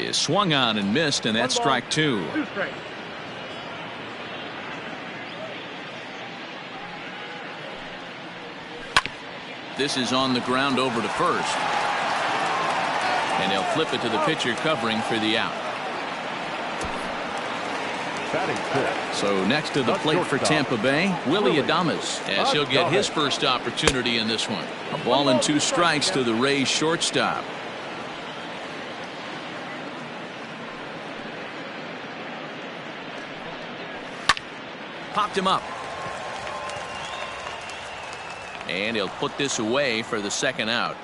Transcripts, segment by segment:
is swung on and missed, and that's strike two. This is on the ground over to first. And they'll flip it to the pitcher covering for the out. So next to the plate for Tampa Bay, Willie Adames, as he'll get his first opportunity in this one. A ball and 2 strikes to the Rays shortstop. Popped him up. And he'll put this away for the second out.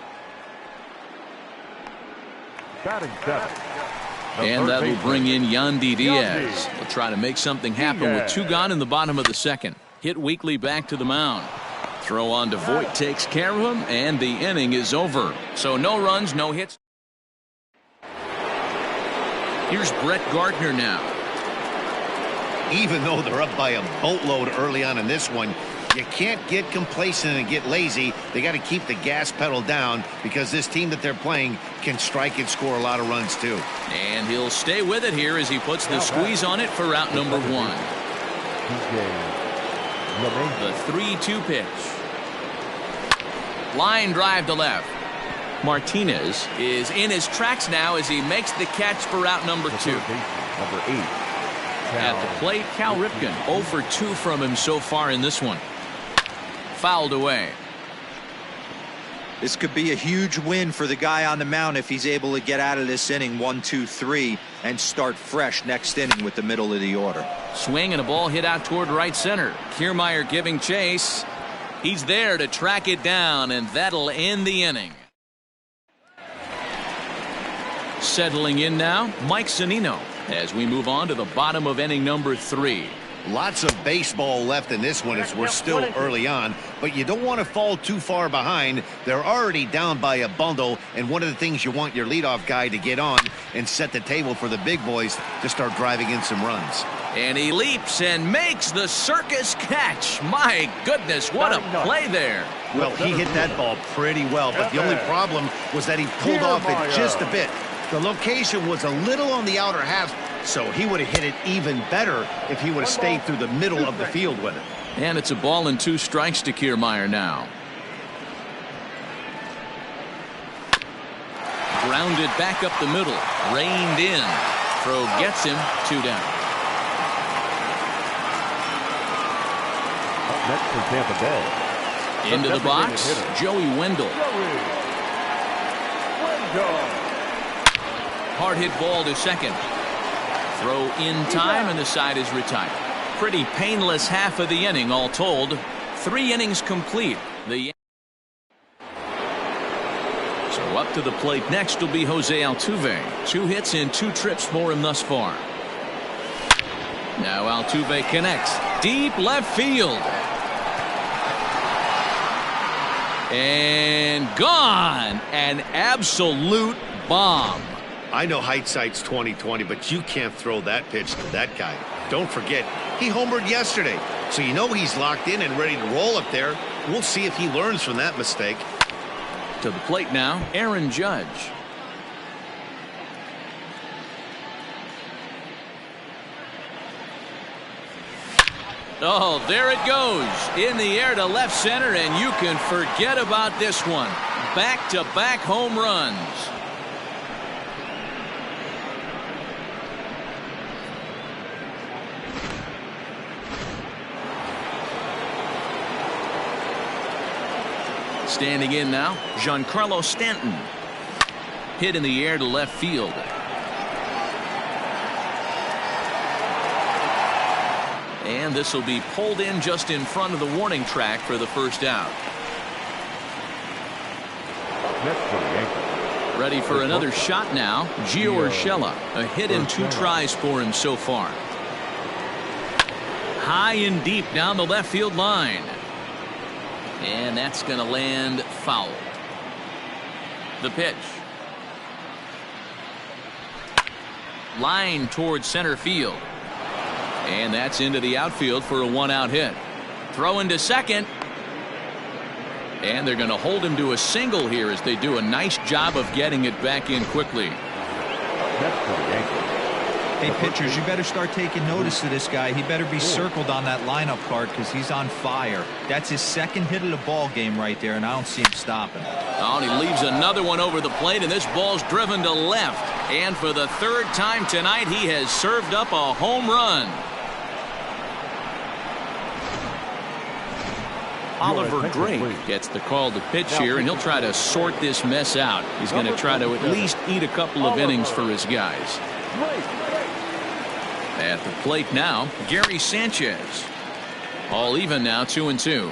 Batting 7. And that'll bring in Yandy Diaz. He'll try to make something happen with 2 gone in the bottom of the second. Hit weakly back to the mound. Throw on to Voit takes care of him, and the inning is over. So no runs, no hits. Here's Brett Gardner now. Even though they're up by a boatload early on in this one, you can't get complacent and get lazy. They got to keep the gas pedal down because this team that they're playing can strike and score a lot of runs too. And he'll stay with it here as he puts the squeeze on it for out number 1. The 3-2 pitch. Line drive to left. Martinez is in his tracks now as he makes the catch for out number 2. Number 8. At the plate, Cal Ripken 0 for 2 from him so far in this one. Fouled away. This could be a huge win for the guy on the mound if he's able to get out of this inning 1, 2, 3 and start fresh next inning with the middle of the order. Swing and a ball hit out toward right center. Kiermaier giving chase. He's there to track it down, and that'll end the inning. Settling in now, Mike Zunino, as we move on to the bottom of inning number 3. Lots of baseball left in this one as we're still early on, but you don't want to fall too far behind. They're already down by a bundle, and one of the things you want your leadoff guy to get on and set the table for the big boys to start driving in some runs. And he leaps and makes the circus catch. My goodness, what a play there. Well, he hit that ball pretty well, but the only problem was that he pulled off it just a bit. The location was a little on the outer half, so he would have hit it even better if he would have stayed through the middle of the field with it. And it's a ball and 2 strikes to Kiermaier now. Grounded back up the middle. Reined in. Throw gets him. 2 down. Up next for Tampa Bay. Into the box, Joey Wendell. Hard hit ball to second. Throw in time, and the side is retired. Pretty painless half of the inning all told. 3 innings complete. So up to the plate next will be Jose Altuve. 2 hits and 2 trips for him thus far. Now Altuve connects. Deep left field. And gone. An absolute bomb. I know hindsight's 20/20, but you can't throw that pitch to that guy. Don't forget, he homered yesterday, so you know he's locked in and ready to roll up there. We'll see if he learns from that mistake. To the plate now, Aaron Judge. Oh, there it goes. In the air to left center, and you can forget about this one. Back-to-back home runs. Standing in now, Giancarlo Stanton. Hit in the air to left field. And this will be pulled in just in front of the warning track for the first out. Ready for another shot now, Gio Urshela. A hit in 2 tries for him so far. High and deep down the left field line. And that's going to land foul. The pitch. Line towards center field. And that's into the outfield for a 1-out hit. Throw into second. And they're going to hold him to a single here as they do a nice job of getting it back in quickly. That's for the Yankees. Hey, pitchers, you better start taking notice of this guy. He better be circled on that lineup card because he's on fire. That's his second hit of the ball game right there, and I don't see him stopping. Oh, and he leaves another one over the plate, and this ball's driven to left. And for the third time tonight, he has served up a home run. Oliver Drake gets the call to pitch here, and he'll try to sort this mess out. He's going to try to at least eat a couple of innings for his guys. At the plate now, Gary Sanchez. All even now, 2-2.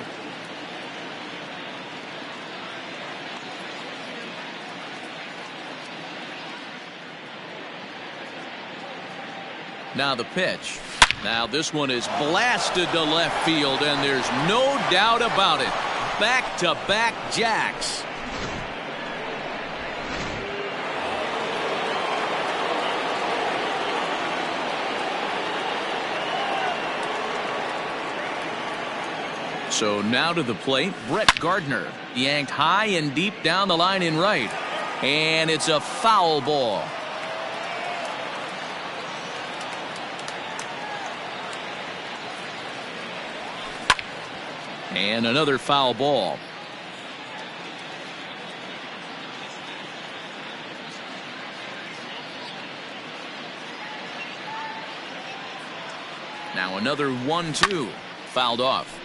Now the pitch. Now this one is blasted to left field, and there's no doubt about it. Back-to-back jacks. So now to the plate, Brett Gardner. Yanked high and deep down the line in right. And it's a foul ball. And another foul ball. Now another 1-2. Fouled off.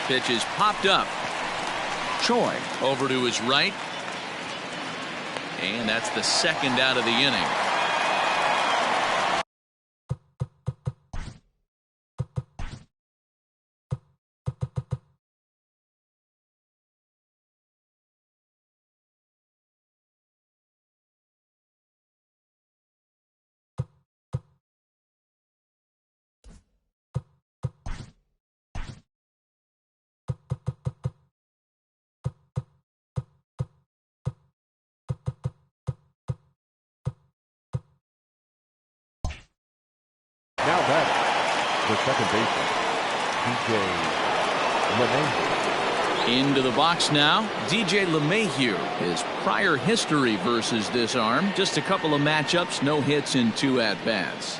Pitch is popped up. Choi over to his right. And that's the second out of the inning. Now batting, the second baseman, DJ LeMahieu. Into the box now, DJ LeMahieu. His prior history versus this arm, just a couple of matchups, no hits in 2 at-bats.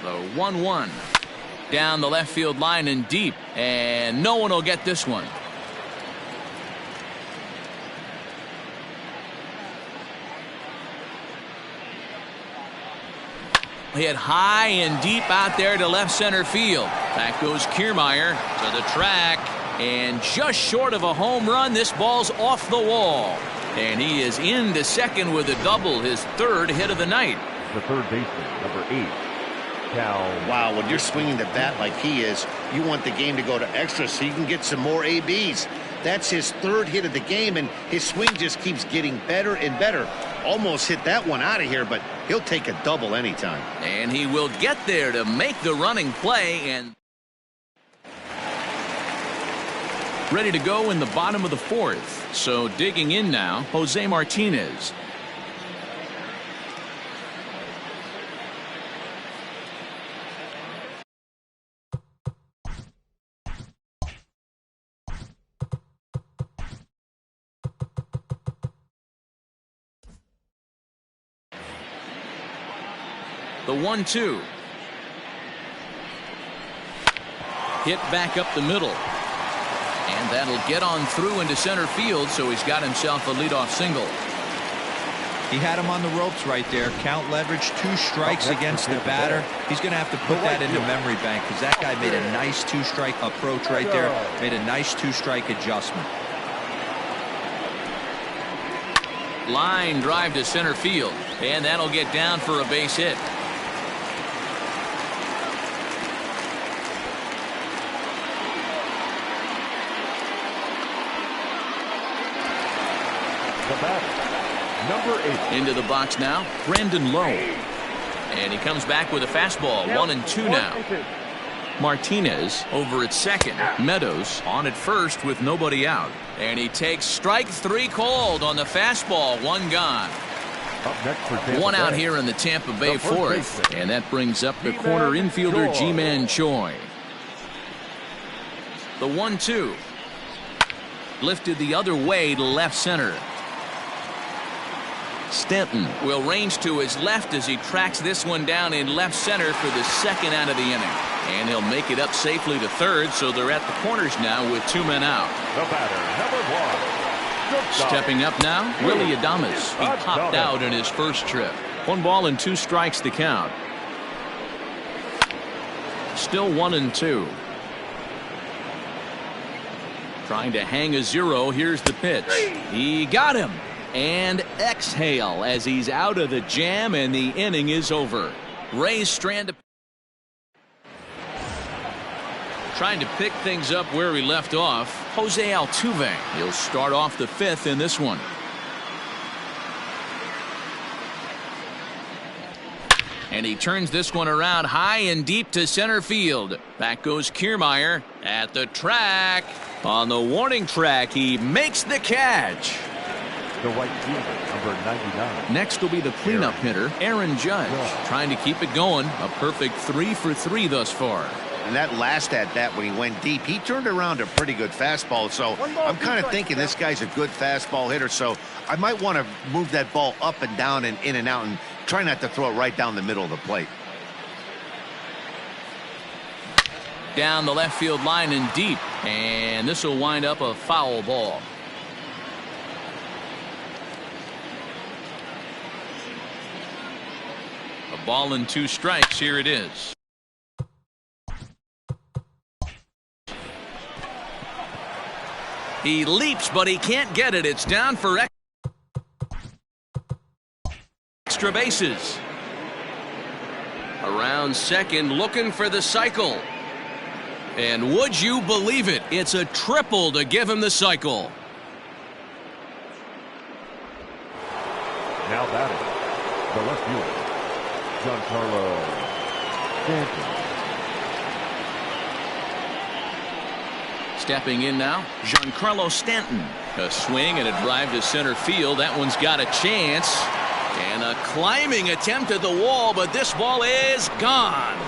The 1-1 down the left field line and deep, and no one will get this one. Hit high and deep out there to left center field. Back goes Kiermaier to the track, and just short of a home run, this ball's off the wall. And he is into second with a double, his third hit of the night. The third baseman, number 8, Cal. Wow, when you're swinging the bat like he is, you want the game to go to extra so you can get some more ABs. That's his third hit of the game, and his swing just keeps getting better and better. Almost hit that one out of here, but he'll take a double anytime. And he will get there to make the running play, and ready to go in the bottom of the 4th. So digging in now, Jose Martinez. The 1-2. Hit back up the middle. And that'll get on through into center field, so he's got himself a leadoff single. He had him on the ropes right there. Count leverage, 2 strikes against the batter. He's going to have to put that into memory bank because that guy made a nice 2-strike approach right there. Made a nice 2-strike adjustment. Line drive to center field, and that'll get down for a base hit. The batter, number 8. Into the box now, Brandon Lowe. And he comes back with a fastball, 1-2 now. Martinez over at second. Meadows on at first with nobody out. And he takes strike 3 called on the fastball, 1 gone. Up next for Tampa 1 out Bay, here in the Tampa Bay the first fourth. baseman, And that brings up the corner infielder, Ji-Man Choi. The 1-2. Lifted the other way to left center. Stanton will range to his left as he tracks this one down in left center for the 2nd out of the inning. And he'll make it up safely to third, so they're at the corners now with 2 men out. the batter, number 1. Stepping up now, Willie Adames. He popped out in his first trip. 1 ball and 2 strikes to count. Still 1-2. Trying to hang a 0. Here's the pitch. He got him. And exhale as he's out of the jam, and the inning is over. Rays strand trying to pick things up where he left off. Jose Altuve. He'll start off the 5th in this one. And he turns this one around high and deep to center field. Back goes Kiermaier at the track. On the warning track, he makes the catch. The right fielder, number 99. Next will be the cleanup hitter, Aaron Judge, trying to keep it going. A perfect 3 for 3 thus far. And that last at bat when he went deep, he turned around a pretty good fastball. So I'm kind of thinking this guy's a good fastball hitter. So I might want to move that ball up and down and in and out and try not to throw it right down the middle of the plate. Down the left field line and deep. And this will wind up a foul ball. A ball and 2 strikes. Here it is. He leaps, but he can't get it. It's down for extra bases. Around second, looking for the cycle. And would you believe it? It's a triple to give him the cycle. Now batting, the left fielder, Giancarlo Stanton. Stepping in now, Giancarlo Stanton. A swing and a drive to center field. That one's got a chance. And a climbing attempt at the wall, but this ball is gone.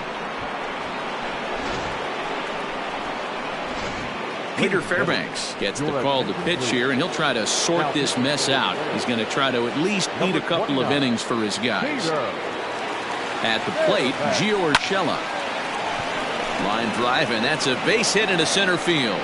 Peter Fairbanks gets the call to pitch here, and he'll try to sort this mess out. He's going to try to at least beat a couple of innings for his guys. At the plate, Gio Urshela. Line drive, and that's a base hit into center field.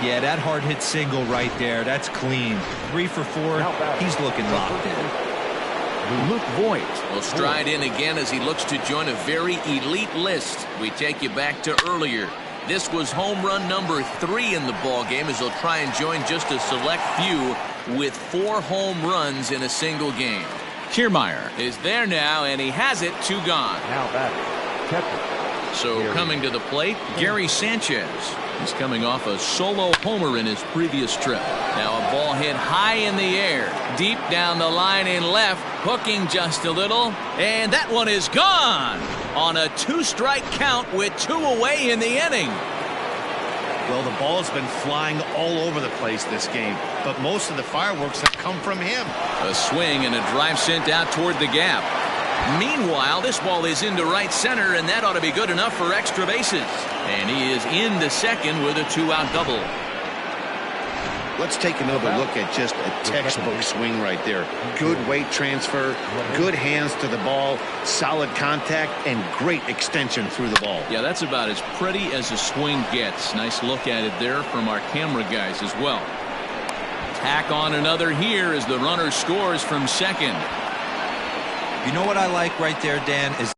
Yeah, that hard hit single right there. That's clean. 3 for 4. He's looking locked in. Luke Voit will stride in again as he looks to join a very elite list. We take you back to earlier. This was home run number 3 in the ball game as he'll try and join just a select few with 4 home runs in a single game. Kiermaier is there now, and he has it. 2 gone. Now batting, catcher. So coming to the plate, Gary Sanchez. He's coming off a solo homer in his previous trip. Now a ball hit high in the air, deep down the line in left, hooking just a little, and that one is gone on a 2-strike count with 2 away in the inning. Well, the ball's been flying all over the place this game, but most of the fireworks have come from him. A swing and a drive sent out toward the gap. Meanwhile, this ball is into right center, and that ought to be good enough for extra bases. And he is into second with a 2-out double. Let's take another look at just a textbook swing right there. Good weight transfer, good hands to the ball, solid contact, and great extension through the ball. Yeah, that's about as pretty as a swing gets. Nice look at it there from our camera guys as well. Tack on another here as the runner scores from second. You know what I like right there, Dan, is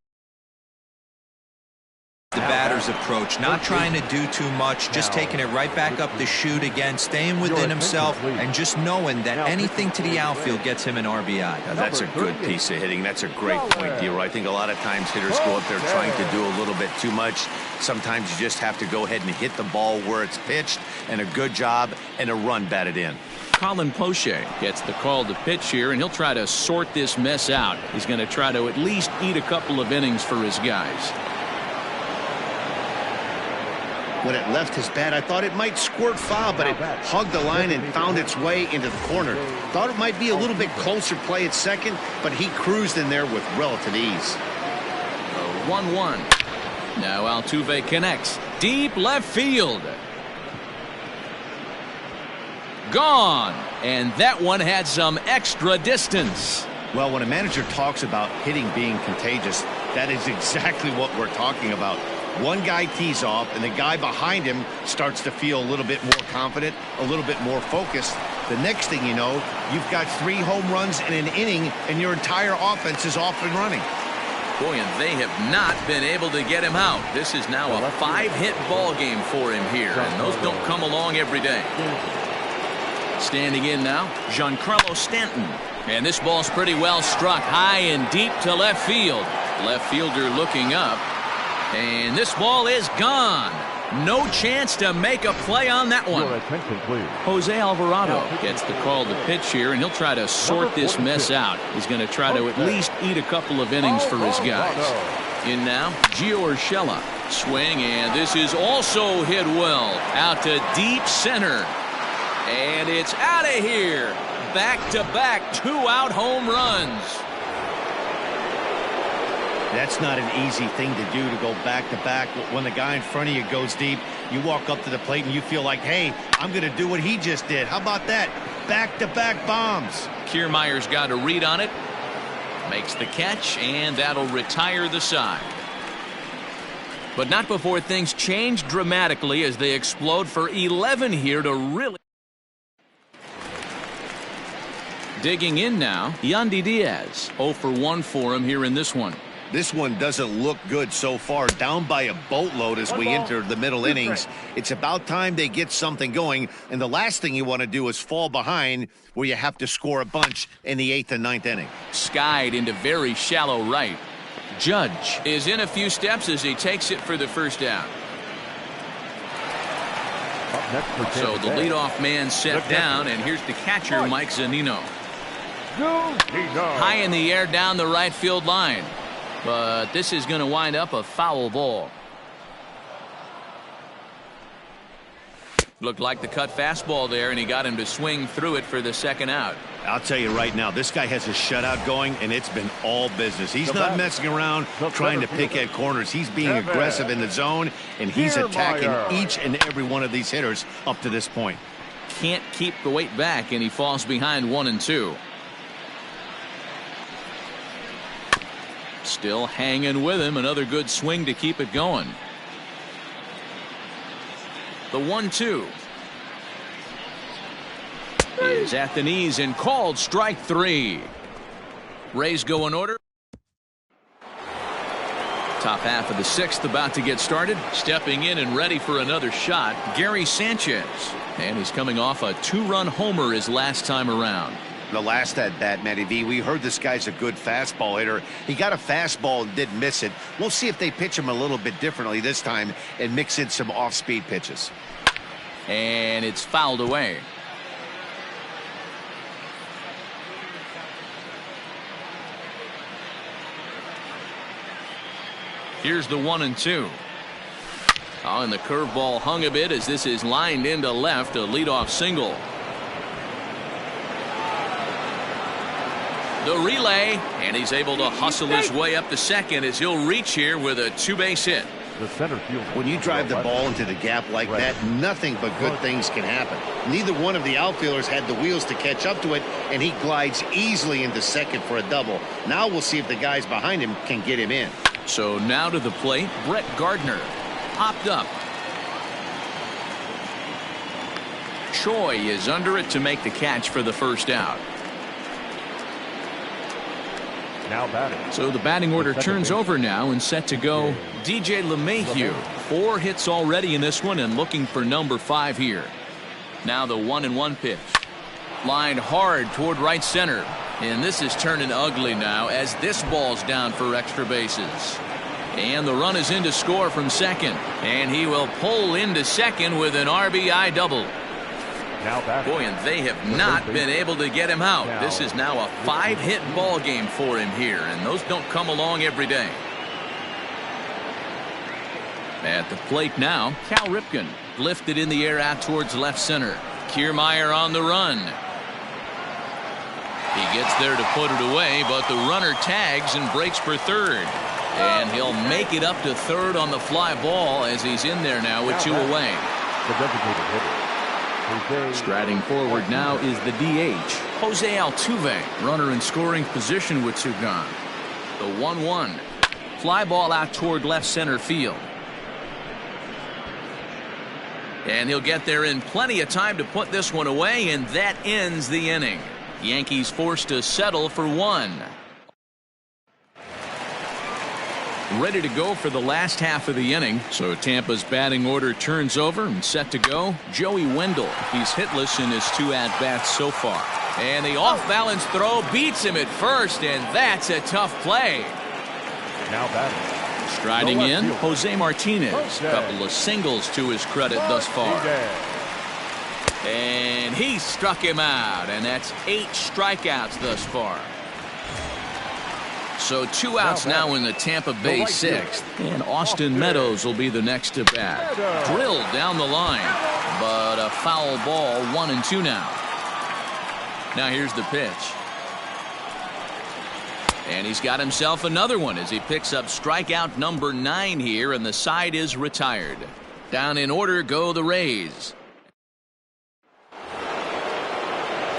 the batter's approach, not trying to do too much, just taking it right back up the chute again, staying within himself, and just knowing that anything to the outfield gets him an RBI. Now, that's a good piece of hitting. That's a great point, Dero. I think a lot of times hitters go up there trying to do a little bit too much. Sometimes you just have to go ahead and hit the ball where it's pitched, and a good job and a run batted in. Colin Poche gets the call to pitch here, and he'll try to sort this mess out. He's going to try to at least eat a couple of innings for his guys. When it left his bat, I thought it might squirt foul, but it hugged the line and found its way into the corner. Thought it might be a little bit closer play at second, but he cruised in there with relative ease. 1-1. Now Altuve connects. Deep left field. Gone. And that one had some extra distance. Well, when a manager talks about hitting being contagious, that is exactly what we're talking about. One guy tees off, and the guy behind him starts to feel a little bit more confident, a little bit more focused. The next thing you know, you've got 3 home runs in an inning, and your entire offense is off and running. Boy, and they have not been able to get him out. This is now a 5-hit ball game for him here, and those don't come along every day. Standing in now, Giancarlo Stanton. And this ball's pretty well struck high and deep to left field. Left fielder looking up. And this ball is gone. No chance to make a play on that one. Jose Alvarado gets the call to pitch here, and he'll try to sort this mess out. He's going to try to at least eat a couple of innings for his guys. In now, Gio Urshela. Swing, and this is also hit well. Out to deep center. And it's out of here. Back-to-back 2-out home runs. That's not an easy thing to do, to go back-to-back. When the guy in front of you goes deep, you walk up to the plate and you feel like, hey, I'm going to do what he just did. How about that? Back-to-back bombs. Kiermaier's got a read on it. Makes the catch, and that'll retire the side. But not before things change dramatically as they explode for 11 here to really... Digging in now, Yandy Diaz. 0 for 1 for him here in this one. This one doesn't look good so far. Down by a boatload as we enter the middle innings. It's about time they get something going. And the last thing you want to do is fall behind where you have to score a bunch in the 8th and 9th inning. Skied into very shallow right. Judge is in a few steps as he takes it for the first out. So the leadoff man set down, and here's the catcher, Mike Zunino. High in the air down the right field line. But this is going to wind up a foul ball. Looked like the cut fastball there, and he got him to swing through it for the second out. I'll tell you right now, this guy has a shutout going, and it's been all business. He's not messing around trying to pick at corners. He's being aggressive in the zone, and he's attacking each and every one of these hitters up to this point. Can't keep the weight back, and he falls behind 1-2. Still hanging with him. Another good swing to keep it going. The 1-2 is at the knees and called strike 3. Rays go in order. Top half of the 6th about to get started. Stepping in and ready for another shot, Gary Sanchez. And he's coming off a 2-run homer his last time around. The last at bat, Matty V, we heard this guy's a good fastball hitter. He got a fastball and didn't miss it. We'll see if they pitch him a little bit differently this time and mix in some off-speed pitches. And it's fouled away. Here's the 1-2. Oh, and the curveball hung a bit as this is lined into left, a leadoff single. The relay, and he's able to hustle his way up to second as he'll reach here with a 2-base hit. the center fielder. When you drive the ball into the gap like that, nothing but good things can happen. Neither one of the outfielders had the wheels to catch up to it, and he glides easily into second for a double. Now we'll see if the guys behind him can get him in. So now to the plate, Brett Gardner. Popped up. Choi is under it to make the catch for the first out. Now batting. So the batting order turns over now and set to go DJ LeMahieu. 4 hits already in this one and looking for number 5 here. Now the 1-1 pitch. Lined hard toward right center. And this is turning ugly now as this ball's down for extra bases. And the run is in to score from second. And he will pull into second with an RBI double. Boy, and they have not been able to get him out. This is now a 5-hit ball game for him here, and those don't come along every day. At the plate now, Cal Ripken lifted in the air out towards left center. Kiermaier on the run. He gets there to put it away, but the runner tags and breaks for third. And he'll make it up to third on the fly ball as he's in there now with 2 away. The designated hitter. Striding forward now is the DH, Jose Altuve. Runner in scoring position with 2 gone. The 1-1. Fly ball out toward left center field. And he'll get there in plenty of time to put this one away, and that ends the inning. Yankees forced to settle for 1. Ready to go for the last half of the inning. So Tampa's batting order turns over and set to go. Joey Wendell. He's hitless in his 2 at-bats so far. And the off-balance throw beats him at first, and that's a tough play. Now batting. Striding in, Jose Martinez. Couple of singles to his credit thus far. And he struck him out, and that's 8 strikeouts thus far. So 2 outs now in the Tampa Bay 6th. And Austin Meadows will be the next to bat. Drilled down the line, but a foul ball, 1-2 now. Now here's the pitch. And he's got himself another one as he picks up strikeout number 9 here, and the side is retired. Down in order go the Rays.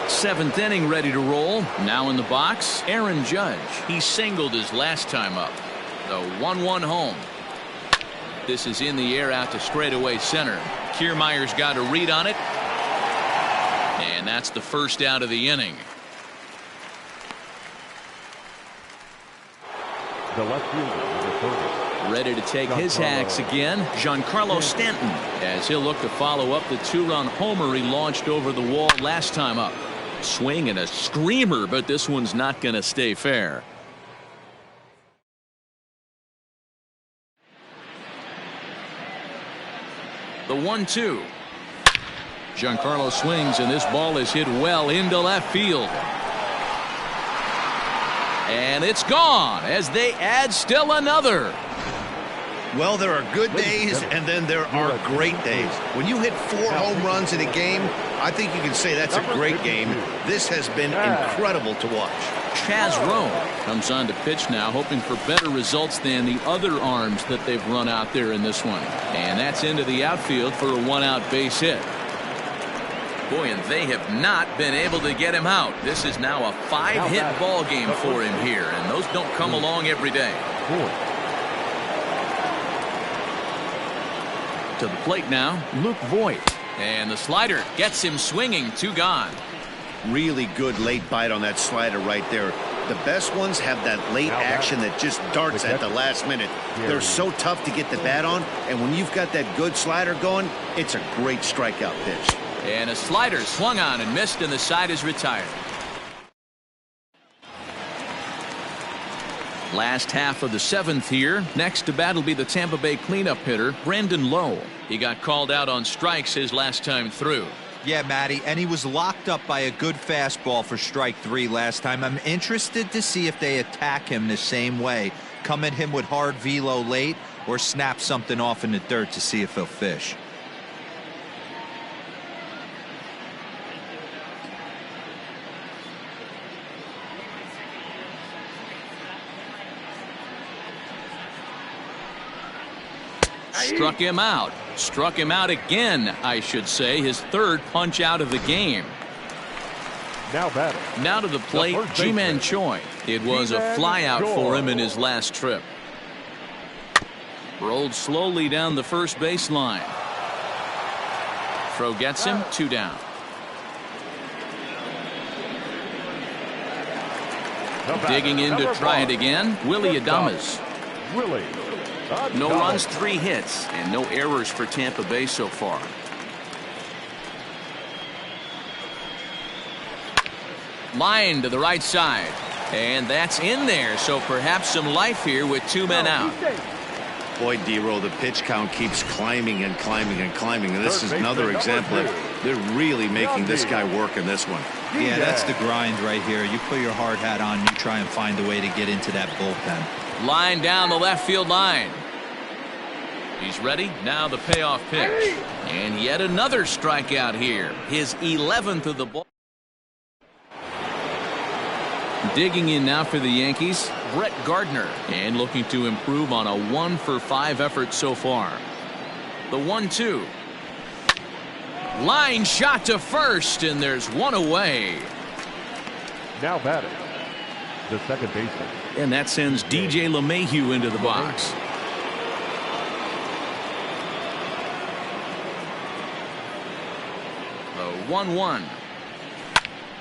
7th inning ready to roll. Now in the box, Aaron Judge. He singled his last time up. The 1-1 home. This is in the air out to straightaway center. Kiermaier's got a read on it. And that's the first out of the inning. The left fielder, ready to take his hacks again, Giancarlo Stanton, as he'll look to follow up the 2-run homer he launched over the wall last time up. Swing and a screamer, but this one's not going to stay fair. The 1-2. Giancarlo swings, and this ball is hit well into left field. And it's gone as they add still another. Well, there are good days, and then there are great days. When you hit 4 home runs in a game, I think you can say that's a great game. This has been incredible to watch. Chaz Rowe comes on to pitch now, hoping for better results than the other arms that they've run out there in this one. And that's into the outfield for a 1-out base hit. Boy, and they have not been able to get him out. This is now a 5-hit ball game for him here, and those don't come along every day. To the plate now, Luke Voit. And the slider gets him swinging, 2 gone. Really good late bite on that slider right there. The best ones have that late action that just darts at the last minute. They're so tough to get the bat on, and when you've got that good slider going, it's a great strikeout pitch. And a slider swung on and missed, and the side is retired. Last half of the 7th here. Next to bat will be the Tampa Bay cleanup hitter, Brandon Lowe. He got called out on strikes his last time through. Yeah, Matty, and he was locked up by a good fastball for strike 3 last time. I'm interested to see if they attack him the same way. Come at him with hard velo late or snap something off in the dirt to see if he'll fish. Struck him out. Struck him out again, I should say. His third punch out of the game. Now to the plate, Ji-Man Choi. It was a flyout for him in his last trip. Rolled slowly down the first baseline. Throw gets him, 2 down. Digging in to try it again, Willie Adames. No runs, 3 hits, and no errors for Tampa Bay so far. Line to the right side, and that's in there, so perhaps some life here with 2 men out. Boy, D-Roll, the pitch count keeps climbing and climbing and climbing, and this is another example of they're really making this guy work in this one. Yeah, that's the grind right here. You put your hard hat on, you try and find a way to get into that bullpen. Line down the left field line. He's ready. Now the payoff pitch. And yet another strikeout here. His 11th of the ball. Digging in now for the Yankees, Brett Gardner. And looking to improve on a 1-for-5 effort so far. The 1-2. Line shot to first, and there's 1 away. Now batting, the second baseman. And that sends DJ LeMahieu into the box. The 1-1.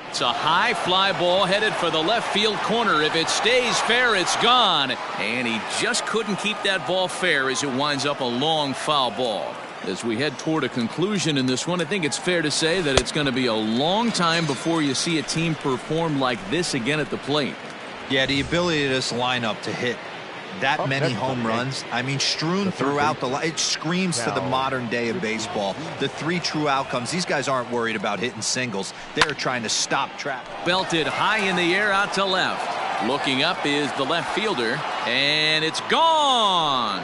It's a high fly ball headed for the left field corner. If it stays fair, it's gone. And he just couldn't keep that ball fair as it winds up a long foul ball. As we head toward a conclusion in this one, I think it's fair to say that it's going to be a long time before you see a team perform like this again at the plate. Yeah, the ability of this lineup to hit that many home runs, I mean, strewn throughout the line, it screams to the modern day of baseball. The 3 true outcomes. These guys aren't worried about hitting singles. They're trying to stop traffic. Belted high in the air out to left. Looking up is the left fielder, and it's gone.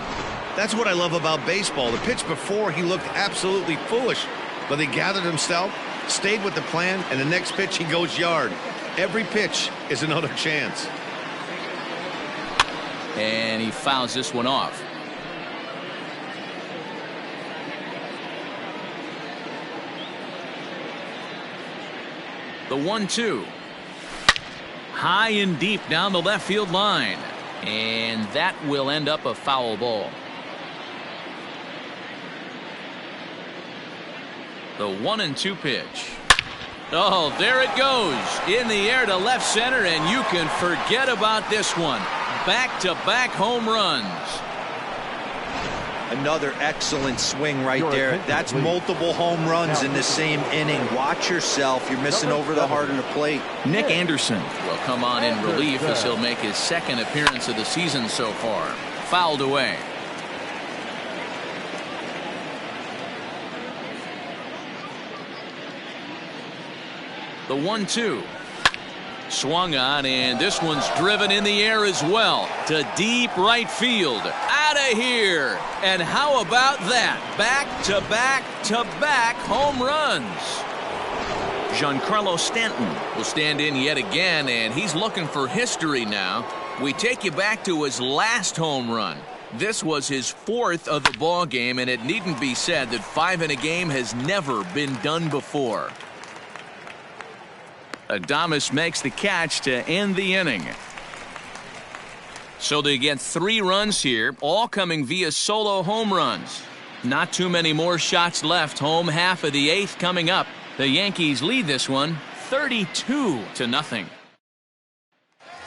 That's what I love about baseball. The pitch before, he looked absolutely foolish, but he gathered himself, stayed with the plan, and the next pitch he goes yard. Every pitch is another chance. And he fouls this one off. The 1-2. High and deep down the left field line. And that will end up a foul ball. The 1-2 pitch. Oh, there it goes. In the air to left center, and you can forget about this one. Back-to-back home runs. Another excellent swing right there. That's multiple home runs in the same inning. Watch yourself. You're missing over the heart of the plate. Nick Anderson will come on in relief as he'll make his second appearance of the season so far. Fouled away. The 1-2. Swung on, and this one's driven in the air as well to deep right field. Out of here. And how about that? Back-to-back-to-back home runs. Giancarlo Stanton will stand in yet again, and he's looking for history now. We take you back to his last home run. This was his 4th of the ball game, and it needn't be said that 5 in a game has never been done before. Adames makes the catch to end the inning. So they get 3 runs here, all coming via solo home runs. Not too many more shots left. Home half of the 8th coming up. The Yankees lead this one 32-0.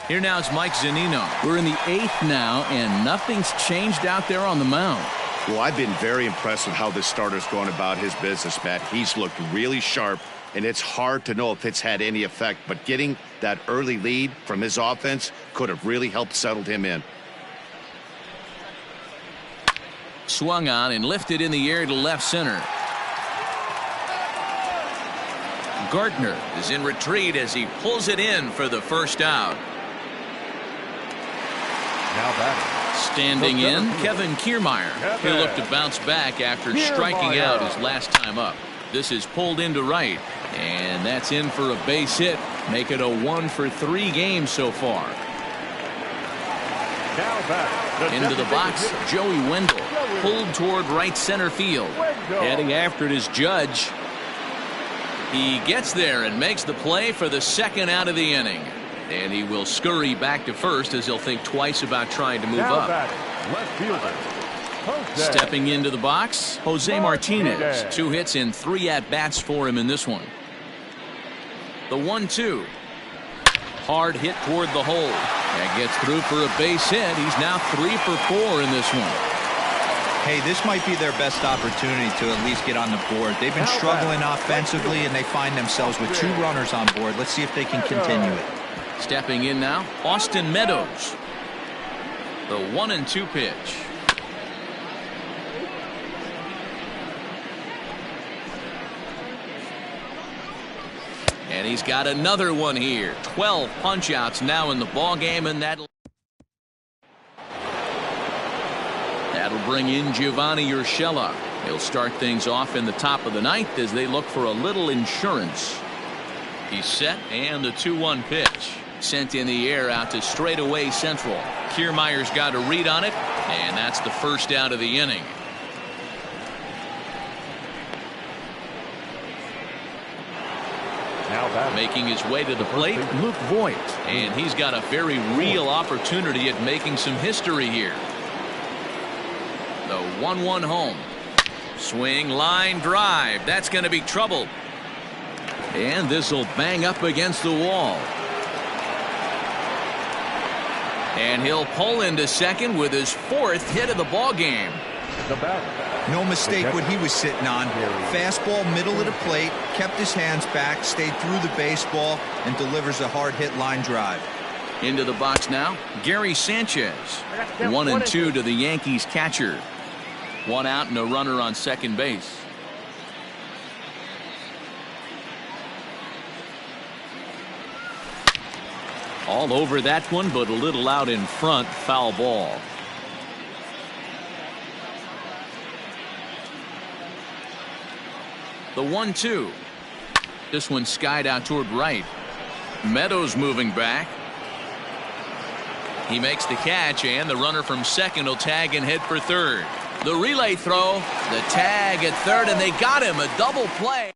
Here now is Mike Zunino. We're in the 8th now, and nothing's changed out there on the mound. Well, I've been very impressed with how this starter's going about his business, Matt. He's looked really sharp, and it's hard to know if it's had any effect, but getting that early lead from his offense could have really helped settle him in. Swung on and lifted in the air to left center. Gardner is in retreat as he pulls it in for the first out. Now batting. Standing in, Kevin Kiermaier. He'll look to bounce back after striking out his last time up. This is pulled into right, and that's in for a base hit. Make it a 1-for-3 game so far. Now back. Into the box, Joey Wendell. Pulled toward right center field. Heading after it is Judge. He gets there and makes the play for the second out of the inning. And he will scurry back to first as he'll think twice about trying to move up. Left fielder. Stepping into the box, Jose Martinez. 2 hits and 3 at-bats for him in this one. The 1-2. Hard hit toward the hole. That gets through for a base hit. He's now 3 for 4 in this one. Hey, this might be their best opportunity to at least get on the board. They've been struggling offensively, and they find themselves with 2 runners on board. Let's see if they can continue it. Stepping in now, Austin Meadows. The 1-2 pitch. And he's got another one here. 12 punch-outs now in the ballgame, and that'll bring in Giovanni Urshela. He'll start things off in the top of the ninth as they look for a little insurance. He's set, and the 2-1 pitch. Sent in the air out to straightaway central. Kiermaier's got a read on it, and that's the first out of the inning. Making his way to the plate, Luke Voigt. And he's got a very real opportunity at making some history here. The 1-1 home. Swing, line, drive. That's going to be trouble. And this will bang up against the wall. And he'll pull into second with his 4th hit of the ball game. No mistake what he was sitting on. Fastball middle of the plate, kept his hands back, stayed through the baseball, and delivers a hard hit line drive. Into the box now, Gary Sanchez. 1-2 to the Yankees catcher. 1 out and a runner on second base. All over that one, but a little out in front. Foul ball. The 1-2. This one skied out toward right. Meadows moving back. He makes the catch, and the runner from second will tag and head for third. The relay throw, the tag at third, and they got him. A double play.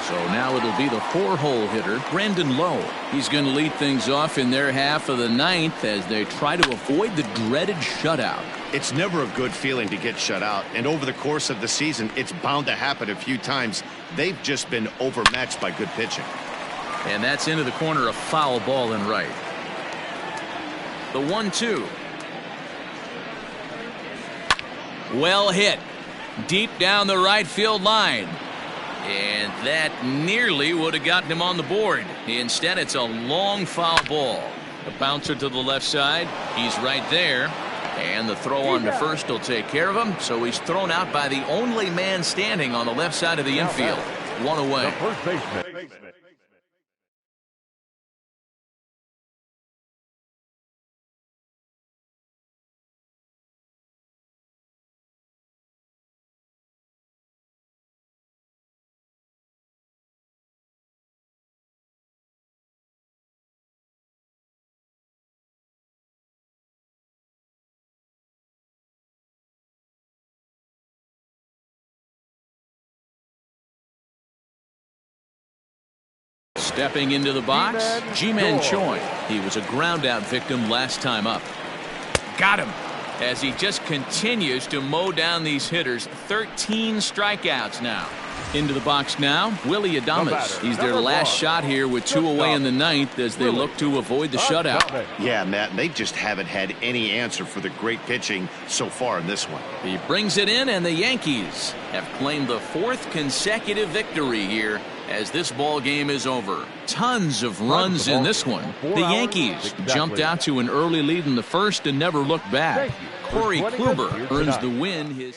So now it'll be the 4-hole hitter, Brandon Lowe. He's going to lead things off in their half of the ninth as they try to avoid the dreaded shutout. It's never a good feeling to get shut out, and over the course of the season, it's bound to happen a few times. They've just been overmatched by good pitching. And that's into the corner, a foul ball and right. The 1-2. Well hit. Deep down the right field line. And that nearly would have gotten him on the board. Instead, it's a long foul ball. The bouncer to the left side. He's right there. And the throw on to first will take care of him. So he's thrown out by the only man standing on the left side of the infield. 1 away. The first baseman. Stepping into the box, Ji-Man Choi. He was a ground-out victim last time up. Got him as he just continues to mow down these hitters. 13 strikeouts now. Into the box now, Willie Adames. He's their last shot here with 2 away in the ninth as they look to avoid the shutout. Yeah, Matt, they just haven't had any answer for the great pitching so far in this one. He brings it in, and the Yankees have claimed the 4th consecutive victory here as this ball game is over. Tons of runs in this one. The Yankees jumped out to an early lead in the first and never looked back. Corey Kluber earns the win.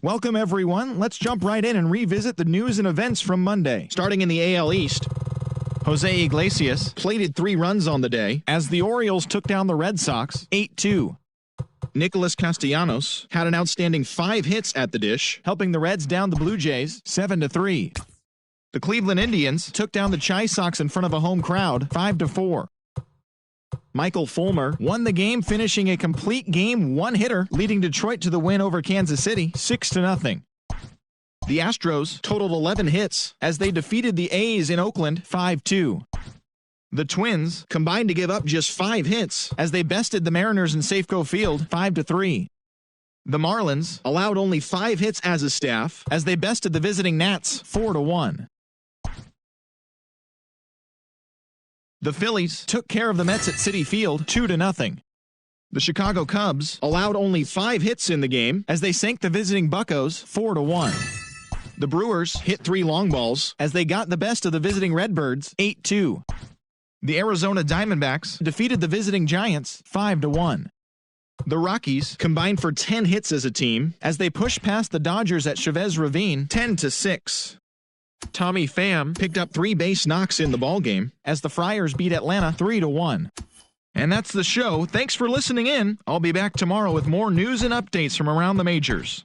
Welcome, everyone. Let's jump right in and revisit the news and events from Monday. Starting in the AL East, Jose Iglesias plated 3 runs on the day as the Orioles took down the Red Sox 8-2. Nicholas Castellanos had an outstanding 5 hits at the dish, helping the Reds down the Blue Jays 7-3. The Cleveland Indians took down the Chi Sox in front of a home crowd 5-4. Michael Fulmer won the game, finishing a complete game 1-hitter, leading Detroit to the win over Kansas City 6-0. The Astros totaled 11 hits as they defeated the A's in Oakland 5-2. The Twins combined to give up just 5 hits as they bested the Mariners in Safeco Field 5-3. The Marlins allowed only 5 hits as a staff as they bested the visiting Nats 4-1. The Phillies took care of the Mets at Citi Field 2-0. The Chicago Cubs allowed only 5 hits in the game as they sank the visiting Buccos 4-1. The Brewers hit 3 long balls as they got the best of the visiting Redbirds 8-2. The Arizona Diamondbacks defeated the visiting Giants 5-1. The Rockies combined for 10 hits as a team as they pushed past the Dodgers at Chavez Ravine 10-6. Tommy Pham picked up 3 base knocks in the ballgame as the Friars beat Atlanta 3-1. And that's the show. Thanks for listening in. I'll be back tomorrow with more news and updates from around the majors.